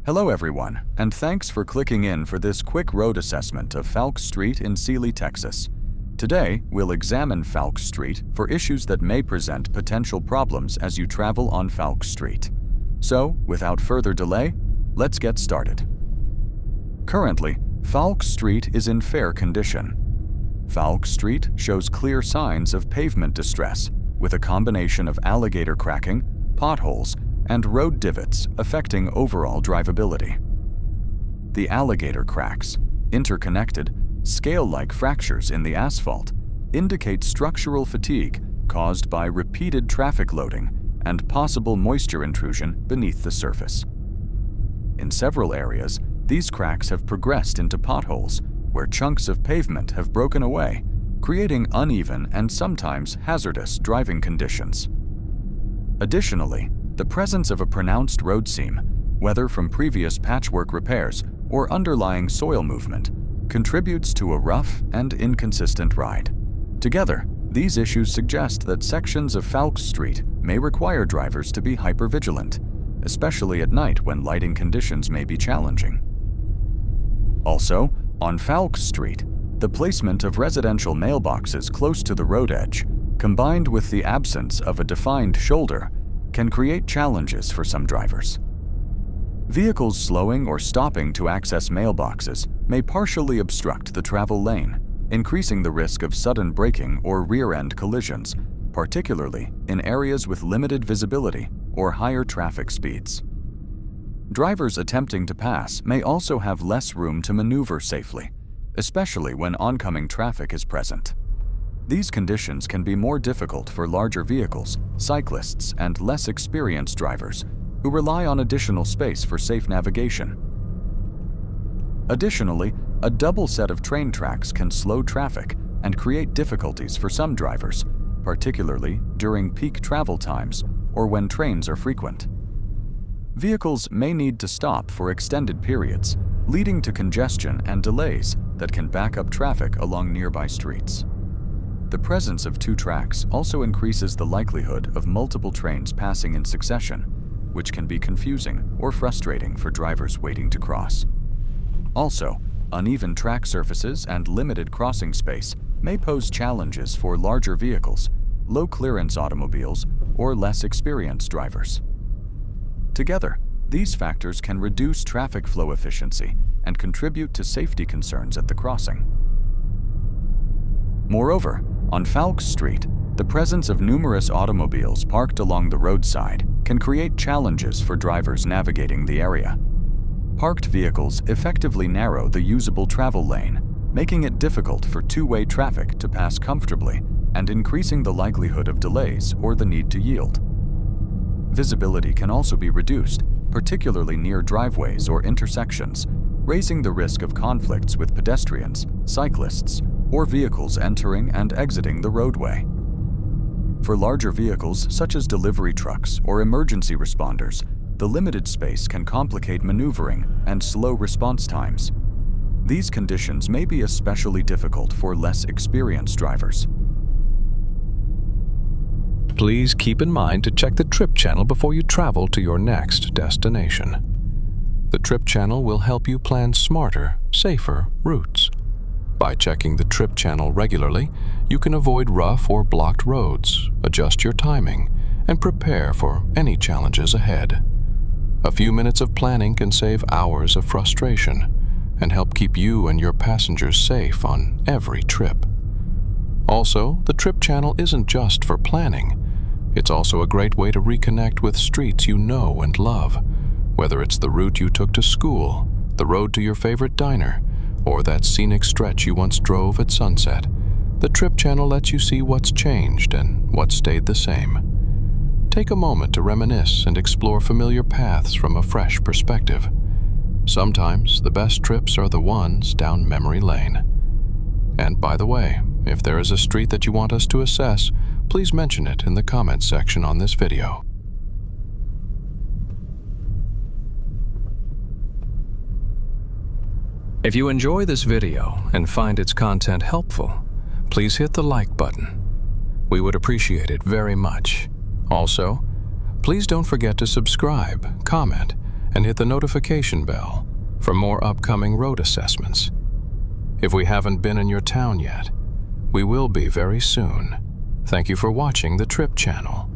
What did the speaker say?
Hello everyone, and thanks for clicking in for this quick road assessment of Fowlkes Street in Sealy, Texas. Today, we'll examine Fowlkes Street for issues that may present potential problems as you travel on Fowlkes Street. So, without further delay, let's get started. Currently, Fowlkes Street is in fair condition. Fowlkes Street shows clear signs of pavement distress, with a combination of alligator cracking, potholes, and road divots affecting overall drivability. The alligator cracks, interconnected, scale-like fractures in the asphalt, indicate structural fatigue caused by repeated traffic loading and possible moisture intrusion beneath the surface. In several areas, these cracks have progressed into potholes, where chunks of pavement have broken away, creating uneven and sometimes hazardous driving conditions. Additionally, the presence of a pronounced road seam, whether from previous patchwork repairs or underlying soil movement, contributes to a rough and inconsistent ride. Together, these issues suggest that sections of Fowlkes Street may require drivers to be hypervigilant, especially at night when lighting conditions may be challenging. Also, on Fowlkes Street, the placement of residential mailboxes close to the road edge, combined with the absence of a defined shoulder, can create challenges for some drivers. Vehicles slowing or stopping to access mailboxes may partially obstruct the travel lane, increasing the risk of sudden braking or rear-end collisions, particularly in areas with limited visibility or higher traffic speeds. Drivers attempting to pass may also have less room to maneuver safely, especially when oncoming traffic is present. These conditions can be more difficult for larger vehicles, cyclists, and less experienced drivers who rely on additional space for safe navigation. Additionally, a double set of train tracks can slow traffic and create difficulties for some drivers, particularly during peak travel times or when trains are frequent. Vehicles may need to stop for extended periods, leading to congestion and delays that can back up traffic along nearby streets. The presence of two tracks also increases the likelihood of multiple trains passing in succession, which can be confusing or frustrating for drivers waiting to cross. Also, uneven track surfaces and limited crossing space may pose challenges for larger vehicles, low-clearance automobiles, or less experienced drivers. Together, these factors can reduce traffic flow efficiency and contribute to safety concerns at the crossing. Moreover, on Fowlkes Street, the presence of numerous automobiles parked along the roadside can create challenges for drivers navigating the area. Parked vehicles effectively narrow the usable travel lane, making it difficult for two-way traffic to pass comfortably and increasing the likelihood of delays or the need to yield. Visibility can also be reduced, particularly near driveways or intersections, raising the risk of conflicts with pedestrians, cyclists, or vehicles entering and exiting the roadway. For larger vehicles such as delivery trucks or emergency responders, the limited space can complicate maneuvering and slow response times. These conditions may be especially difficult for less experienced drivers. Please keep in mind to check the trip channel before you travel to your next destination. The trip channel will help you plan smarter, safer routes. By checking the trip channel regularly, you can avoid rough or blocked roads, adjust your timing, and prepare for any challenges ahead. A few minutes of planning can save hours of frustration and help keep you and your passengers safe on every trip. Also, the trip channel isn't just for planning. It's also a great way to reconnect with streets you know and love, whether it's the route you took to school, the road to your favorite diner, or that scenic stretch you once drove at sunset. The trip channel lets you see what's changed and what stayed the same. Take a moment to reminisce and explore familiar paths from a fresh perspective. Sometimes the best trips are the ones down memory lane. And by the way, if there is a street that you want us to assess, please mention it in the comments section on this video. If you enjoy this video and find its content helpful, please hit the like button. We would appreciate it very much. Also, please don't forget to subscribe, comment, and hit the notification bell for more upcoming road assessments. If we haven't been in your town yet, we will be very soon. Thank you for watching the Trip Channel.